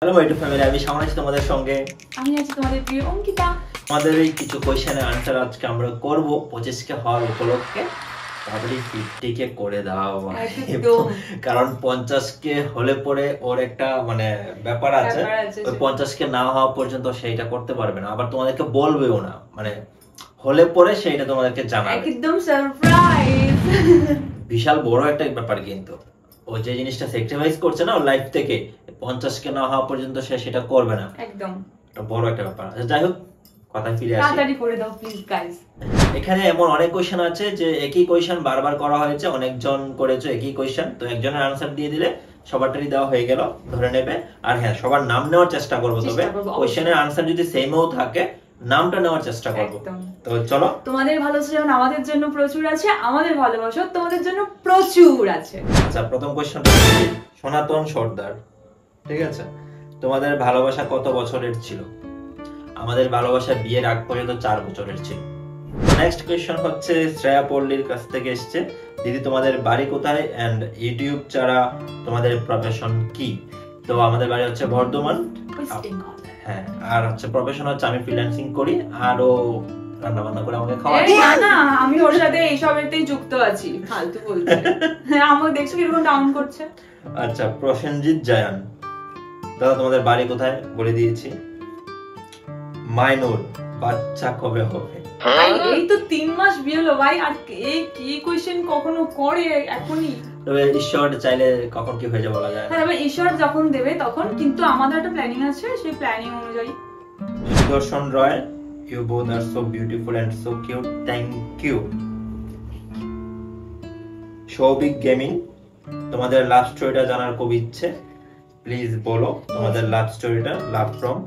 Hello my two family, আমি শাওন আছি তোমাদের সঙ্গে। আমি আছি তোমাদের প্রিয় অঙ্কিতা। আমাদের এই কিছু কোয়েশ্চেনের আনসার আজকে আমরা করব 25 কে হওয়ার উপলক্ষে। তাড়াতাড়ি 50 কে করে দাও, কারণ 50 কে হলে পরে ওর একটা মানে ব্যাপার আছে, ওই 50 কে না হওয়া পর্যন্ত সেইটা করতে পারবে না, আবার তোমাদেরকে বলবেও না, মানে হলে পরে সেইটা তোমাদেরকে জানাবে, একদম সারপ্রাইজ। বিশাল বড় একটা ব্যাপার। কিন্তু ও যে জিনিসটা স্যাক্রিফাইস করছে না ওর লাইফ থেকে, 50 কে না হওয়া পর্যন্ত সে সেটা করবে না, একদম এটা বড় একটা ব্যাপার। যাই হোক, কথা ফিরে আসি, তাড়াতাড়ি করে দাও প্লিজ গাইস। এখানে এমন অনেক কোশ্চেন আছে যে একই কোশ্চেন বারবার করা হয়েছে, অনেকজন করেছে একই কোশ্চেন, তো একজনের আনসার দিয়ে দিলে সবারটারই দেওয়া হয়ে গেল, ধরে নেবে। আর হ্যাঁ, সবার নাম নেওয়ার চেষ্টা করবো, তবে কোশ্চেনের আনসার যদি সেমও থাকে নামটা নেওয়ার চেষ্টা করবো। তো চলো, তোমাদের ভালোবাসা যেমন আমাদের জন্য প্রচুর আছে, আমাদের ভালোবাসা তোমাদের জন্য প্রচুর আছে। আচ্ছা, প্রথম কোশ্চেনটা সনাতন সর্দার, ঠিক আছে, তোমাদের ভালোবাসা কত বছরের ছিল? আমাদের ভালোবাসা বিয়ের আগ পর্যন্ত 4 বছরের ছিল। নেক্সট কোয়েশ্চন হচ্ছে শ্রেয়া পল্লীর কাছ থেকে এসেছে, দিদি তোমাদের বাড়ি কোথায় এন্ড ইউটিউব ছাড়া তোমাদের প্রফেশন কি? তো আমাদের বাড়ি হচ্ছে বর্ধমান, হ্যাঁ, আর হচ্ছে প্রফেশন হচ্ছে আমি ফ্রিল্যান্সিং করি, আর ও রান্না বান্না করে আমাকে খাওয়ায়। না না, আমি ওর সাথে এইসবেতেই যুক্ত আছি, ফালতু বলছে। আমাকে দেখছো কিরকম ডাউন করছে। আচ্ছা, প্রসেনজিৎ জায়ান, দাদা তোমাদের বাড়ি কোথায়? বলে দিয়েছি। মাইনুর, বাচ্চা কবে হবে? এই তো 3 মাস বিয়ে হলো ভাই, আর এই কি কোশ্চেন কখনো করে এখনই? তবে ঈশ্বর চাইলে কখন কি হয়ে যাবে বলা যায় না। হ্যাঁ, তবে ঈশ্বর যখন দেবে তখন, কিন্তু আমাদের একটা প্ল্যানিং আছে, সেই প্ল্যানিং অনুযায়ী। সুদর্শন রয়, you both are so beautiful and so cute, thank you. Souvik gaming, তোমাদের লাভ স্টোরিটা জানার খুব ইচ্ছে, প্লিজ বলো তোমাদের লাভ স্টোরিটা। Love from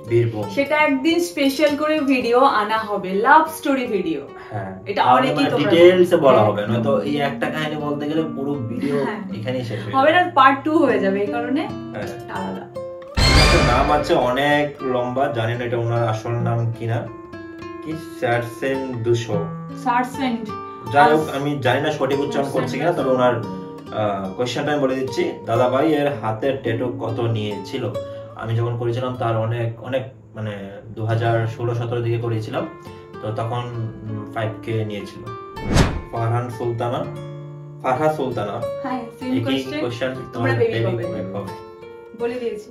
Birbhum. সেটা একদিন স্পেশাল করে ভিডিও আনা হবে, লাভ স্টোরি ভিডিও। হ্যাঁ, এটা অনেকই তোমরা ডিটেইলসে বলা হবে, নয়তো এই একটা কাহিনী বলতে গেলে পুরো ভিডিও এখানেই শেষ হয়ে যাবে। হবে না, পার্ট 2 হয়ে যাবে, এই কারণে আলাদা। নাম আছে অনেক লম্বা, জানি না এটা ওনার আসল নাম কিনা, কি সারসেন 200 সারসেন্ট, যাই হোক আমি জানি না সঠিক উচ্চারণ করছি কিনা, তবে ওনার কোশ্চেনটা আমি বলে দিচ্ছি। দাদা ভাই এর হাতের ট্যাটু কত নিয়েছিল? আমি যখন করেছিলাম তার অনেক অনেক মানে 2016-17 দিকে করেছিলাম, তো তখন 5K নিয়েছিল। ফারহা সুলতানা, হ্যাঁ সেম কোশ্চেন তোমরা বেবি হবে বলে দিয়েছি।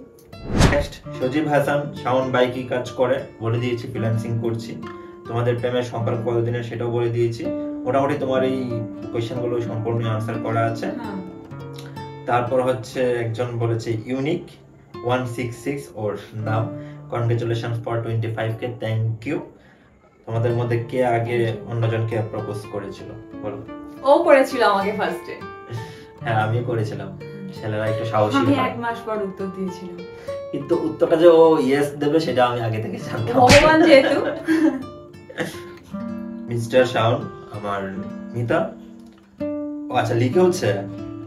নেক্সট সজীব হাসান, শাওন ভাই কি কাজ করে? বলে দিয়েছি ফ্রিল্যান্সিং করছি। তোমাদের প্রেমের সম্পর্ক কতদিনের? সেটাও বলে দিয়েছি। মোটামুটি তোমার এই কোশ্চেনগুলো সম্পূর্ণ আনসার করা আছে। তারপর হচ্ছে একজন বলেছে ইউনিক 166 ওর নাম, congratulations for 25K, thank you. তোমাদের মধ্যে কে আগে অন্যজনকে প্রপোজ করেছিল? বলো। ও করেছিল আমাকে ফার্স্টে। হ্যাঁ, আমিও করেছিলাম। ছেলেরা একটু সাহসী, আমি 1 মাস পর উত্তর দিয়েছিলাম, কিন্তু উত্তরটা যে ও ইয়েস দেবে সেটা আমি আগে থেকে জানতাম। ভগবান যেহেতু। মিস্টার শাওন, আমার মিতা, আচ্ছা লিখে হচ্ছে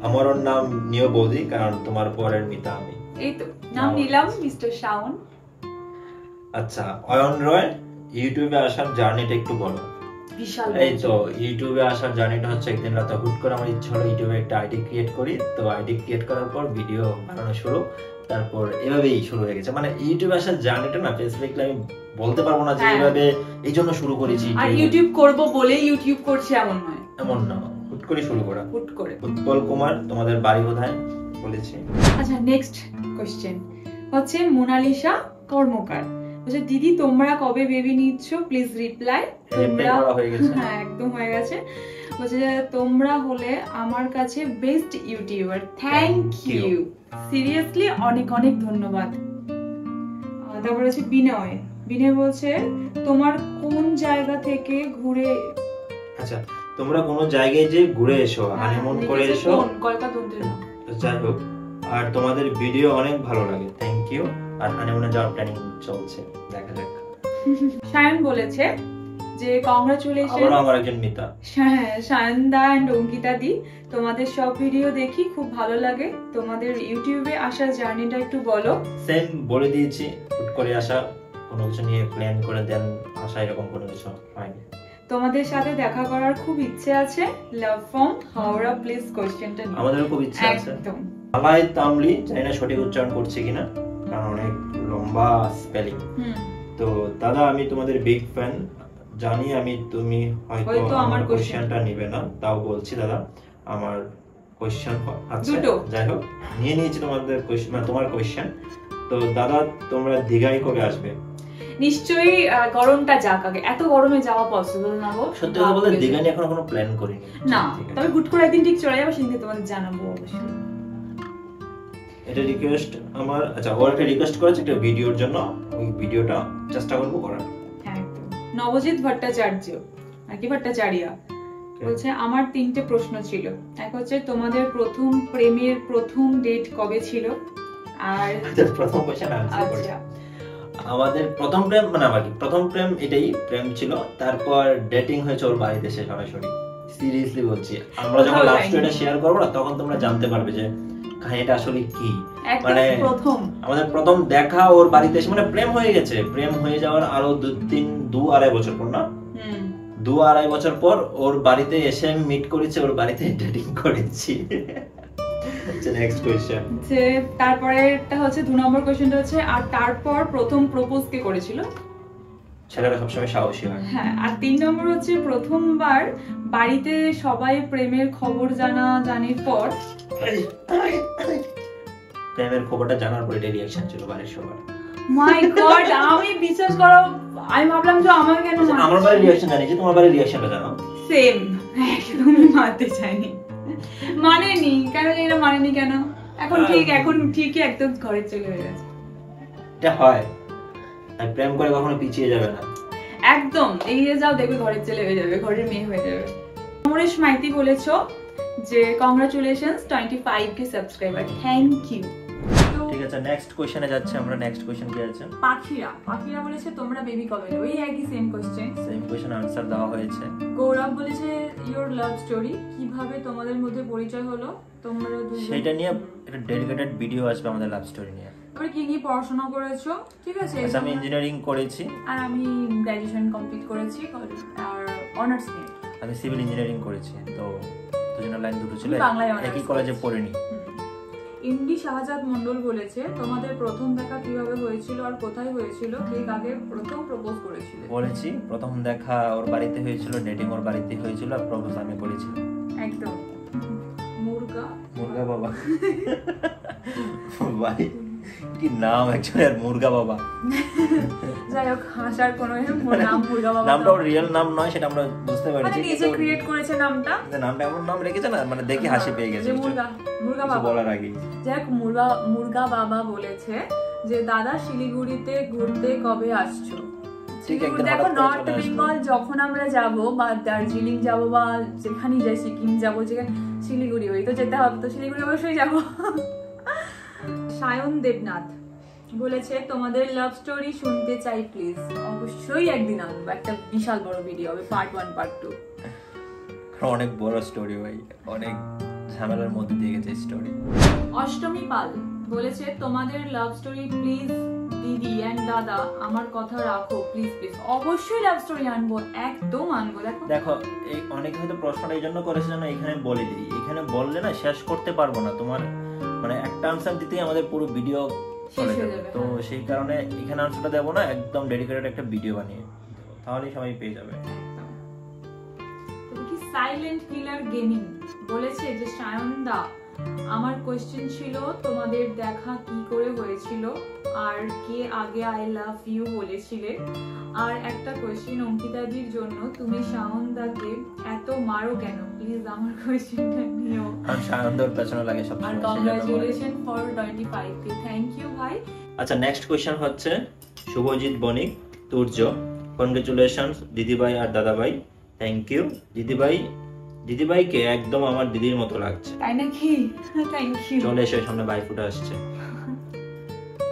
আমার ওর নাম নিও বৌদি, কারণ তোমার পরের মিতা আমি। এই তো নাম নিলাম মিস্টার শাওন। আচ্ছা, অয়ন রয়, ইউটিউবে আসার জার্নিটা একটু বলো। বিশাল, এই তো ইউটিউবে আসার জার্নিটা হচ্ছে একদিন রাতে হুট করে আমার ইচ্ছা হলো ইউটিউবে একটা আইডি ক্রিয়েট করি, তো আইডি ক্রিয়েট করার পর ভিডিও বানানো শুরু, তারপর এভাবেই শুরু হয়ে গেছে। মানে ইউটিউবে আসার জার্নিটা না স্পেসিফিকলি আমি বলতে পারবো না যে এইভাবে এই জন্য শুরু করেছি, আর ইউটিউব করব বলে ইউটিউব করছি এমন নয়, এমন না, হুট করে শুরু করা। হুট করে। উৎপল কুমার, তোমাদের বাড়ি কোথায়? বলেছি। আচ্ছা, নেক্সট কোশ্চেন হচ্ছে মোনালিসা কর্মকার, বলছে দিদি তোমরা কবে বেবি নিচ্ছ? Please reply. তোমরা হয়ে গেছে? হ্যাঁ একদম হয়ে গেছে। বলছে যে তোমরা হলে আমার কাছে best YouTuber, thank you, seriously অনেক অনেক ধন্যবাদ। তারপর হচ্ছে বিনয় বলছে তোমার কোন জায়গা থেকে ঘুরে, আচ্ছা তোমরা কোন জায়গায় যে ঘুরে এসো, হানিমুন করে এসো, কলকাতা। যাই হোক, আর তোমাদের ভিডিও অনেক ভালো লাগে, থ্যাংক ইউ। আর হানিমুনে যাওয়ার প্ল্যানিং চলছে, দেখা যাক। সায়ন বলেছে যে কংগ্রাচুলেশন, আমার একজন মিতা। হ্যাঁ, সায়নদা এন্ড অঙ্কিতা দি, তোমাদের সব ভিডিও দেখি, খুব ভালো লাগে। তোমাদের ইউটিউবে আসার জার্নিটা একটু বলো। সেম বলে দিয়েছি, হুট করে আসা, কোনো কিছু নিয়ে প্ল্যান করে দেন আসা, এরকম কোনো কিছু হয়নি। তোমাদের সাথে দেখা করার খুব ইচ্ছে আছে, লাভ ফ্রম হাওড়া, প্লিজ কোশ্চেনটা নিয়ে। আমাদেরও খুব ইচ্ছে আছে। একদম। আলাই তামলি, জানি না সঠিক উচ্চারণ করছি কিনা, কারণ অনেক লম্বা স্পেলিং। তো দাদা আমি তোমাদের বিগ ফ্যান, জানি আমি তুমি হয়তো আমার কোশ্চেনটা নিবে না, তাও বলছি দাদা আমার কোশ্চেন আছে, যাই হোক নিয়ে নিয়েছি তোমাদের কোশ্চেন, মানে তোমার কোশ্চেন। তো দাদা তোমরা দীঘায় কবে আসবে? নিশ্চয়ই গরমটা যাক আগে, এত গরমে যাওয়া পসিবল না গো। সত্যি কথা বলতে দীঘা নিয়ে এখনো কোনো প্ল্যান করিনি না, তবে হুট করে একদিন ঠিক চলে যাবে, সেদিন তোমাদের জানাবো অবশ্যই। এটা রিকোয়েস্ট আমার, আচ্ছা ওর একটা রিকোয়েস্ট করেছে একটা ভিডিওর জন্য, ওই ভিডিওটা চেষ্টা করব করার। হ্যাঁ একদম। নবজিৎ ভট্টাচার্য নাকি ভট্টাচার্য বলছে আমার 3টে প্রশ্ন ছিল। এক হচ্ছে তোমাদের প্রথম প্রেমের প্রথম ডেট কবে ছিল? আর প্রথম কোশ্চেন আনসার করি। আমাদের প্রথম প্রেম মানে আমার প্রথম প্রেম এটাই প্রেম ছিল, তারপর ডেটিং হয়েছে ওর বাড়িতে এসে সরাসরি। সিরিয়াসলি বলছি, আমরা যখন লাভ স্টোরিটা শেয়ার করব না তখন তোমরা জানতে পারবে যে কাহিনীটা আসলে কি। মানে প্রথম আমাদের প্রথম দেখা ওর বাড়িতে এসে, মানে প্রেম হয়ে গেছে, প্রেম হয়ে যাওয়ার আরো 2-2.5 বছর পর, না 2-2.5 বছর পর ওর বাড়িতে এসে আমি মিট করেছি, ওর বাড়িতে ডেটিং করেছি। আচ্ছা নেক্সট কোশ্চেন। যে তারপরেরটা হচ্ছে 2 নম্বর কোশ্চেনটা হচ্ছে আর তারপর প্রথম প্রপোজ কে করেছিল? ছেলেরা সবসময় সাহসী হয়। হ্যাঁ, আর 3 নম্বর হচ্ছে প্রথমবার বাড়িতে সবাই প্রেমের খবর জানার পর, প্রেমের খবরটা জানার পর এটা রিঅ্যাকশন ছিল বাড়ির সবার। মাই গড, আমি বিশ্বাস করো আমি ভাবলাম যে আমার কেন আমার বাড়ির রিঅ্যাকশন জানি, যে তোমার বাড়ির রিঅ্যাকশনটা জানো। সেম, একদমই মানতে চাইনি, মানেনি কেন জানি না, মানেনি কেন। এখন ঠিকই একদম ঘরে চলে গেছে। এটা হয়, আর প্রেম করে কখনো পিছিয়ে যাবে না, একদম এগিয়ে যাও, দেখবে ঘরের ছেলে হয়ে যাবে, ঘরের মেয়ে হয়ে যাবে। অমরেশ মাইতি বলেছো যে congratulations 25k subscriber, thank you. ঠিক আছে নেক্সট কোশ্চেনে যাচ্ছে আমরা। নেক্সট কোশ্চেন কি আছে? পাখিরা বলেছে তোমরা বেবি কবে নেবে? ওই একই সেম কোশ্চেন আনসার দেওয়া হয়েছে। গৌরব বলেছে ইওর লাভ স্টোরি, কিভাবে তোমাদের মধ্যে পরিচয় হলো তোমরা দুজন? সেটা নিয়ে একটা ডেডিকেটেড ভিডিও আসবে আমাদের লাভ স্টোরি নিয়ে। তোমরা কি নিয়ে পড়াশোনা করেছো? ঠিক আছে, আমি ইঞ্জিনিয়ারিং করেছি আর আমি গ্র্যাজুয়েশন কমপ্লিট করেছি আর অনার্স নিয়ে আমি সিভিল ইঞ্জিনিয়ারিং করেছি। তো দুজনের লাইন দুটো ছিল, একই কলেজে পড়িনি। ইন্দি শাহজাদ মন্ডল বলেছে তোমাদের প্রথম দেখা কিভাবে হয়েছিল আর কোথায় হয়েছিল, কে কাকে প্রথম প্রপোজ করেছিল? বলেছি প্রথম দেখা ওর বাড়িতে হয়েছিল, ডেটিং ওর বাড়িতে হয়েছিল, আর প্রপোজ আমি করেছিলাম। একদম মুরগা বাবা ভাই কি নাম অ্যাকচুয়ালি, আর মুরগা বাবা। যাই হোক, হাসার কোনো নাম মুরগা বাবা, নামটা ওর রিয়েল নাম নয় সেটা আমরা বুঝতে পারছি, নিজে ক্রিয়েট করেছে নামটা এমন নাম রেখেছে না, মানে দেখে হাসি পেয়ে গেছে মুরগা বাবা বলার আগে। যাই হোক, মুরগা বাবা বলেছে যে দাদা শিলিগুড়িতে ঘুরতে কবে আসছো? দেখো নর্থ বেঙ্গল যখন আমরা যাব বা দার্জিলিং যাব বা যেখানেই যাই, সিকিম যাব, যেখানে শিলিগুড়ি হই তো যেতে হবে, তো শিলিগুড়ি অবশ্যই যাব। সায়ন দেবনাথ বলেছে তোমাদের লাভ স্টোরি শুনতে চাই প্লিজ। অবশ্যই একদিন আনবো, একটা বিশাল বড় ভিডিও হবে, পার্ট 1 পার্ট 2। অনেক বড় স্টোরি ভাই, অনেক ঝামেলার মধ্যে দিয়ে গেছে স্টোরি। অষ্টমী পাল বলেছে তোমাদের লাভ স্টোরি প্লিজ দিদি এন্ড দাদা, আমার কথা রাখো প্লিজ প্লিজ। অবশ্যই লাভ স্টোরি আনবো, একদম আনবো। দেখো এই অনেক হয়তো প্রশ্নটা এই জন্য করেছে যেন এখানে বলে দিই, এখানে বললে না শেষ করতে পারবো না, তোমার মানে একটা আনসার দিতেই আমাদের পুরো ভিডিও চলে যাবে। তো সেই কারণে এখানে আনসারটা দেবো না, একদম ডেডিকেটেড একটা ভিডিও বানিয়ে তাহলেই সবাই পেয়ে যাবে। সাইলেন্ট কিলার গেমিং বলেছে যে সায়ন দা আমার কোশ্চেন ছিল তোমাদের দেখা কি করে হয়েছিল আর কে আগে আই লাভ ইউ বলেছিলে, আর একটা কোশ্চেন অঙ্কিতাদির জন্য, তুমি সায়ন দাকে এত মারো কেন? প্লিজ আমার কোশ্চেনটা নিও। আর সায়ন দার পেছনে লাগে সব। আর congratulation for 25k, thank you ভাই। আচ্ছা নেক্সট কোশ্চেন হচ্ছে শুভজিৎ বণিক তুর্য, কংগ্রাচুলেশনস দিদিভাই আর দাদাভাই, থ্যাংক ইউ। দিদিভাইকে একদম আমার দিদির মতো লাগছে। তাই নাকি? Thank you. চলে এসে সামনে বাই ফুটে আসছে,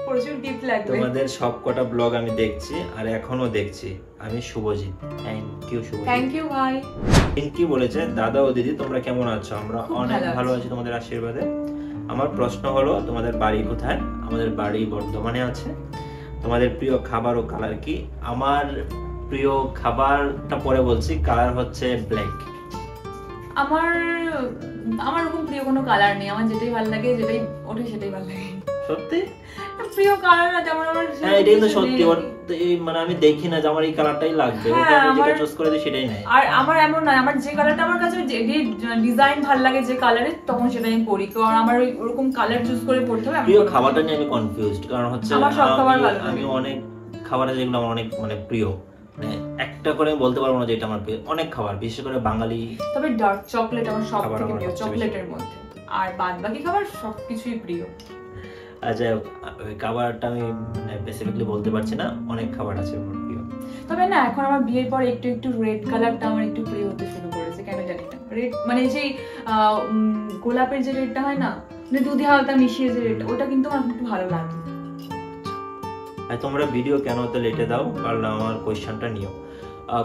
প্রচুর গিফট লাগবে। তোমাদের সবকটা ব্লগ আমি দেখছি আর এখনো দেখছি। আমি Subhajit, thank you Subhajit. Thank you ভাই। পিঙ্কি বলেছে দাদা ও দিদি তোমরা কেমন আছো? আমরা অনেক ভালো আছি তোমাদের আশীর্বাদে। আমার প্রশ্ন হলো তোমাদের বাড়ি কোথায়? আমাদের বাড়ি বর্ধমানে আছে। তোমাদের প্রিয় খাবার ও কালার কি? আমার প্রিয় খাবারটা পরে বলছি, কালার হচ্ছে ব্ল্যাক। আমার ওরকম প্রিয় কোনো কালার নেই, আমার যেটাই ভালো লাগে, যেটাই ওঠে সেটাই ভালো লাগে। সত্যি প্রিয় কালার না, যেমন আমার হ্যাঁ এটাই তো সত্যি। ওর মানে আমি দেখি না যে আমার এই কালারটাই লাগবে, ওটা আমি যেটা চুজ করে দিই সেটাই নাই। আর আমার এমন না, আমার যে কালারটা আমার কাছে যে ডিজাইন ভালো লাগে যে কালারে, তখন সেটা আমি পরি। কারণ আমার ওরকম কালার চুজ করে পড়তে হবে। প্রিয় খাবারটা নিয়ে আমি কনফিউজড, কারণ হচ্ছে আমার সব খাবার ভালো লাগে। আমি অনেক খাবার আছে যেগুলো আমার অনেক মানে প্রিয়, মানে একটা করে আমি বলতে পারবো না যে এটা আমার প্রিয়। অনেক খাবার, বিশেষ করে বাঙালি। তবে ডার্ক চকলেট আমার সবথেকে প্রিয় চকলেটের মধ্যে, আর বাদবাকি খাবার সবকিছুই প্রিয়। আচ্ছা ওই খাবারটা আমি মানে স্পেসিফিকলি বলতে পারছি না, অনেক খাবার আছে আমার প্রিয়। তবে না এখন আমার বিয়ের পর একটু একটু রেড কালারটা আমার একটু প্রিয় হতে শুরু করেছে, কেন জানি না। রেড মানে সেই গোলাপের যে রেডটা হয় না, মানে দুধে হালকা মিশিয়ে যে রেডটা, ওটা কিন্তু আমার একটু ভালো লাগে। আর তোমরা ভিডিও কেন তো লেটে দাও, কারণ আমার কোয়েশ্চেনটা নিও।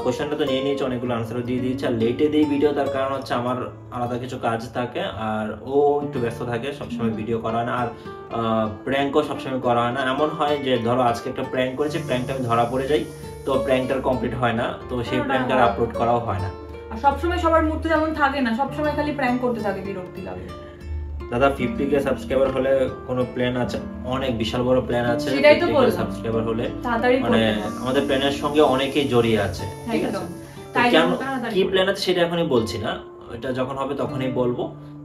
কোয়েশ্চেনটা তো নিয়ে নিয়েছে, অনেকগুলো আনসারও দিয়ে দিয়েছে। আর লেটে দিই ভিডিও, তার কারণ হচ্ছে আমার আলাদা কিছু কাজ থাকে, আর ও একটু ব্যস্ত থাকে, সবসময় ভিডিও করা হয় না। আর প্র্যাঙ্কও সবসময় করা হয় না। এমন হয় যে ধরো আজকে একটা প্র্যাঙ্ক করেছি, প্র্যাঙ্কটা আমি ধরা পড়ে যাই, তো প্র্যাঙ্কটার কমপ্লিট হয় না, তো সেই প্র্যাঙ্কটার আপলোড করাও হয় না। আর সবসময় সবার মুড তো যেমন থাকে না, সবসময় খালি প্র্যাঙ্ক করতে থাকে, বিরক্তি লাগে। দাদা 50k সাবস্ক্রাইবার হলে কোনো প্ল্যান আছে? অনেক বিশাল বড় প্ল্যান আছে। সেটাই তো বললাম, সাবস্ক্রাইবার হলে তাড়াতাড়ি মানে আমাদের প্ল্যানের সঙ্গে অনেকেই জড়িয়ে আছে, ঠিক আছে? তাই কেন কি প্ল্যান আছে সেটা এখনই বলছি না, এটা যখন হবে তখনই বলবো।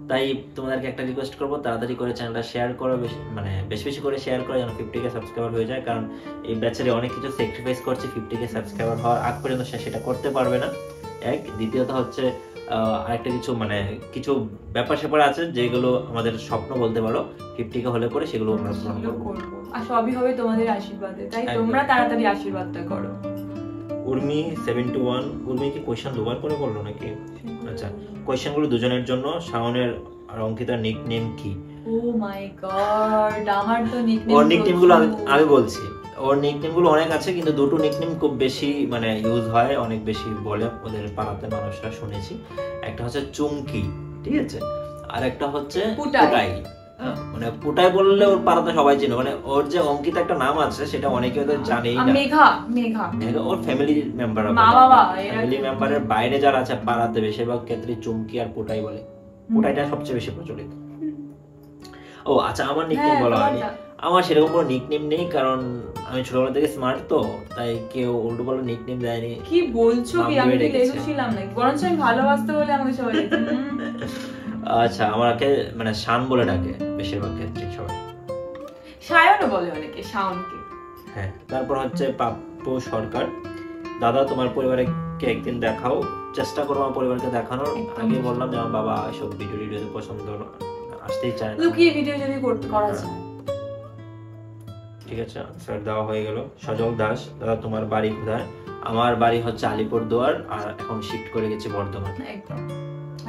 তাই তোমাদেরকে একটা রিকোয়েস্ট করবো, তাড়াতাড়ি করে চ্যানেলটা শেয়ার করো, মানে বেশি বেশি করে শেয়ার করো, যেন 50k সাবস্ক্রাইবার হয়ে যায়। কারণ এই ব্যাচেরে অনেক কিছু স্যাক্রিফাইস করছে 50k সাবস্ক্রাইবার হওয়ার আগ পর্যন্ত, সে সেটা করতে পারবে না। এক দ্বিতীয়ত হচ্ছে আরেকটা কিছু মানে কিছু ব্যাপার স্যাপার আছে যেগুলো আমাদের স্বপ্ন বলতে পারো, 50k হলে পরে সেগুলো আমরা পূরণ করব। আর সবই হবে তোমাদের আশীর্বাদে, তাই তোমরা তাড়াতাড়ি আশীর্বাদটা করো। উর্মি 721, উর্মি কি কোশ্চেন দুবার করে করলো নাকি? আচ্ছা, কোশ্চেনগুলো দুজনের জন্য। শাওনের আর অঙ্কিতার নিকনেম কি? ও মাই গড, আমার তো নিকনেম, ওর নিকনেমগুলো আমি বলছি। ওর নিকনেমগুলো অনেক আছে, কিন্তু দুটো নিকনেম খুব বেশি মানে ইউজ হয়, অনেক বেশি বলে ওদের পাড়াতে মানুষরা, শুনেছি। একটা হচ্ছে চুমকি, ঠিক আছে, আর একটা হচ্ছে পুটাই। মানে পুটাই বললে ওর পাড়াতে সবাই চেনে, মানে ওর যে অঙ্কিতা একটা নাম আছে সেটা অনেকে হয়তো জানেই না। মেঘা, মেঘা ওর ফ্যামিলি মেম্বার, মা বাবা ফ্যামিলি মেম্বারের বাইরে যারা আছে পাড়াতে বেশিরভাগ ক্ষেত্রে চুমকি আর পুটাই বলে। পুটাইটা সবচেয়ে বেশি প্রচলিত। ও আচ্ছা, আমার নিকনেম বলা হয়নি। আমার সেরকম কোনো নিকনেম নেই, কারণ আমি ছোটবেলা থেকে স্মার্ট, তো তাই কেউ উল্টো পাল্টা নিকনেম দেয়নি। কি বলছো কি, আমি কি লেগেছিলাম নাকি? বরঞ্চ আমি ভালোবাসতে বলে আমাকে সবাই আচ্ছা, আমাকে মানে শান বলে ডাকে বেশিরভাগ ক্ষেত্রে সবাই। সায়নও বলে অনেকে, শাওনকে। হ্যাঁ, তারপর হচ্ছে পাপ্পু সরকার। দাদা তোমার পরিবারকে একদিন দেখাও, চেষ্টা করো আমার পরিবারকে দেখানোর। আগে বললাম যে আমার বাবা এসব ভিডিও পছন্দ না, আসতেই চায় না। লুকিয়ে ভিডিও যদি করা যায়। ঠিক আছে, আনসার দেওয়া হয়ে গেল। সজল দাস, দাদা তোমার বাড়ি কোথায়? আমার বাড়ি হচ্ছে আলিপুরদুয়ার, আর এখন শিফট করে গেছি বর্ধমান। একদম,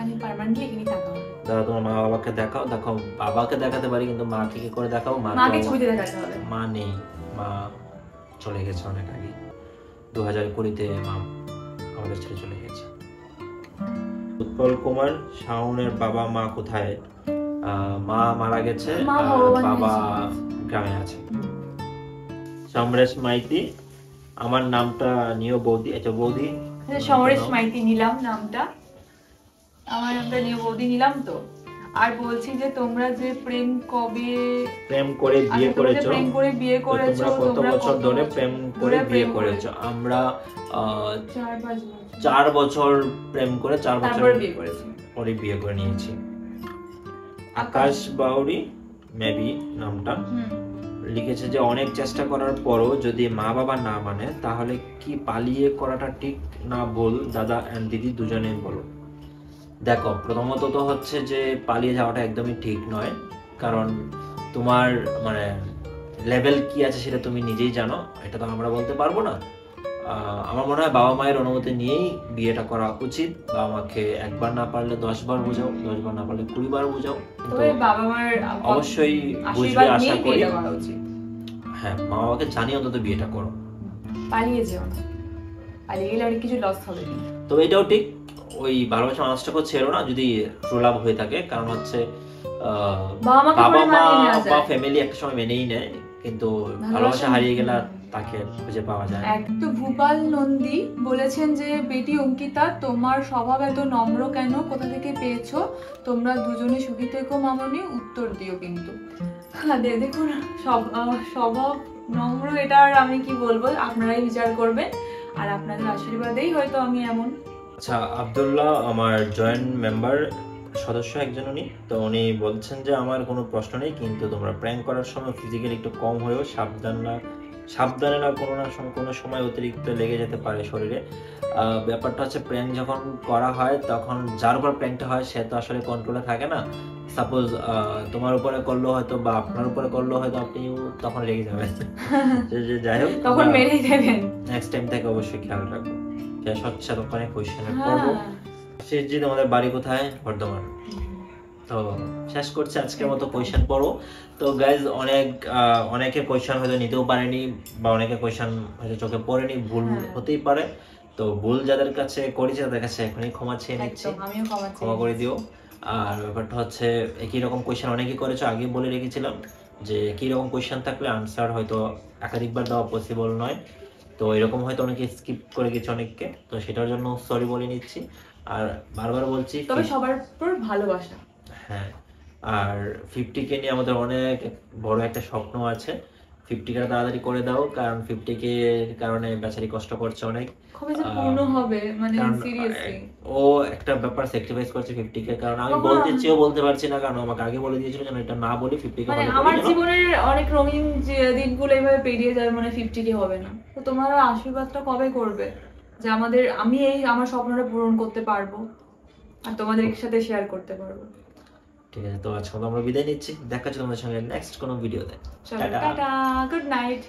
আমি পার্মানেন্টলি এখানেই থাকবো। দাদা তোমার মা বাবাকে দেখাও। দেখো বাবাকে দেখাতে পারি, কিন্তু মাকে কি করে দেখাও? মাকে ছবিতে দেখাতে হবে। মা নেই, মা চলে গেছে অনেক আগে, 2020-তে মা আমাদের ছেড়ে চলে গেছে। উৎপল কুমার, শাওনের বাবা মা কোথায়? মা মারা গেছে, বাবা গ্রামে আছে। সমরেশ মাইতি, আমার নামটা নিও বৌদি। আচ্ছা বৌদি, সমরেশ মাইতি নিলাম নামটা, আমার নামটা নিও বৌদি নিলাম তো। আর বলছি যে তোমরা যে প্রেম করে বিয়ে করেছো, প্রেম করে বিয়ে করেছো, কত বছর ধরে প্রেম করে বিয়ে করেছো? আমরা 4 বছর প্রেম করে 4 বছর বিয়ে করেছি, পরে বিয়ে করে নিয়েছি। আকাশ বাউরি মেবি নামটা লিখেছে যে অনেক চেষ্টা করার পরও যদি মা বাবা না মানে, তাহলে কি পালিয়ে করাটা ঠিক না? বল দাদা এন্ড দিদি দুজনেই বলো। দেখো, প্রথমত তো হচ্ছে যে পালিয়ে যাওয়াটা একদমই ঠিক নয়, কারণ তোমার মানে লেভেল কি আছে সেটা তুমি নিজেই জানো, এটা তো আমরা বলতে পারবো না। আমার মনে হয় বাবা মায়ের অনুমতি নিয়েই বিয়েটা করা উচিত। বাবা মাকে একবার না পারলে 10 বার বোঝাও, 10 বার না পারলে 20 বার বোঝাও, তবে বাবা মায়ের অবশ্যই বুঝবে আশা করি। হ্যাঁ, মা বাবাকে জানিয়ে অন্তত বিয়েটা করো, পালিয়ে যেও না, পালিয়ে গেলে অনেক কিছু লস হবে। তবে এটাও ঠিক, ওই ভালোবাসা মানুষটাকে ছেড়ো না যদি ট্রু লাভ হয়ে থাকে, কারণ হচ্ছে বাবা মা বা ফ্যামিলি একটা সময় মেনেই নেয়, কিন্তু ভালোবাসা হারিয়ে গেলে তাকে খুঁজে পাওয়া যায়। তো ভূপাল নন্দী বলেছেন যে বেটি অঙ্কিতা, তোমার স্বভাব এত নম্র কেন? কোথা থেকে পেয়েছো? তোমরা দুজনে সুখী থেকো মামনি, উত্তর দিও কিন্তু। দেখুন স্বভাব নম্র, এটা আর আমি কি বলবো, আপনারাই বিচার করবেন, আর আপনাদের আশীর্বাদেই হয়তো আমি এমন। আচ্ছা, আব্দুল্লাহ আমার জয়েন্ট মেম্বার সদস্য একজন, উনি তো উনি বলছেন যে আমার কোনো প্রশ্ন নেই, কিন্তু তোমরা প্র্যাঙ্ক করার সময় ফিজিক্যালি একটু কম হয়েও সাবধানে না কোনো সময় অতিরিক্ত লেগে যেতে পারে শরীরে। ব্যাপারটা হচ্ছে প্র্যাঙ্ক যখন করা হয় তখন যার উপর প্র্যাঙ্কটা হয় সে তো আসলে কন্ট্রোলে থাকে না। সাপোজ তোমার উপরে করলো হয়তো বা আপনার উপরে করলো হয়তো, আপনিও তখন রেগে যাবেন। যাই হোক, তখন মেরেই দেবেন। নেক্সট টাইম থেকে অবশ্যই খেয়াল রাখবো। শেষ হচ্ছে তখন কোয়েশ্চেনে পড়বো। শেষজি, তোমাদের বাড়ি কোথায়? বর্ধমান। তো শেষ করছে আজকের মতো কোয়েশ্চেন পড়ো। তো গাইজ অনেকে কোয়েশ্চেন হয়তো নিতেও পারেনি, বা অনেকে কোয়েশ্চেন হয়তো চোখে পড়েনি, ভুল হতেই পারে। তো ভুল যাদের কাছে করেছে তাদের কাছে এখনই ক্ষমা চেয়ে নিচ্ছি, ক্ষমা করে দিও। আর ব্যাপারটা হচ্ছে একই রকম কোয়েশ্চেন অনেকেই করেছো, আগেই বলে রেখেছিলাম যে একই রকম কোয়েশ্চেন থাকলে আনসার হয়তো একাধিকবার দেওয়া পসিবল নয়। তো এরকম হয়তো অনেকে স্কিপ করে গেছে অনেককে, তো সেটার জন্য সরি বলে নিচ্ছি। আর বারবার বলছি, তবে সবার উপর ভালোবাসা। হ্যাঁ, আর 50K নিয়ে আমাদের অনেক বড় একটা স্বপ্ন আছে। 50K তাড়াতাড়ি করে দাও, কারণ 50K এর কারণে বেচারি কষ্ট করছে অনেক। কবে যে পূর্ণ হবে, মানে সিরিয়াসলি ও একটা ব্যাপার স্যাক্রিফাইস করছে 50K, কারণ আমি বলতেও বলতে পারছি না, কারণ আমাকে আগে বলে দিয়েছিল যেন এটা না বলি 50K মানে আমার জীবনের অনেক রঙিন দিনগুলো এইভাবে পেরিয়ে যাবে, মানে 50K হবে না। তো তোমার আশীর্বাদটা কবে করবে যে আমি আমার স্বপ্নটা পূরণ করতে পারবো আর তোমাদের সাথে শেয়ার করতে পারবো। ঠিক আছে, তো আজকে আমরা বিদায় নিচ্ছি, দেখা হচ্ছে তোমাদের সঙ্গে নেক্সট কোনো ভিডিওতে। Tata, good night.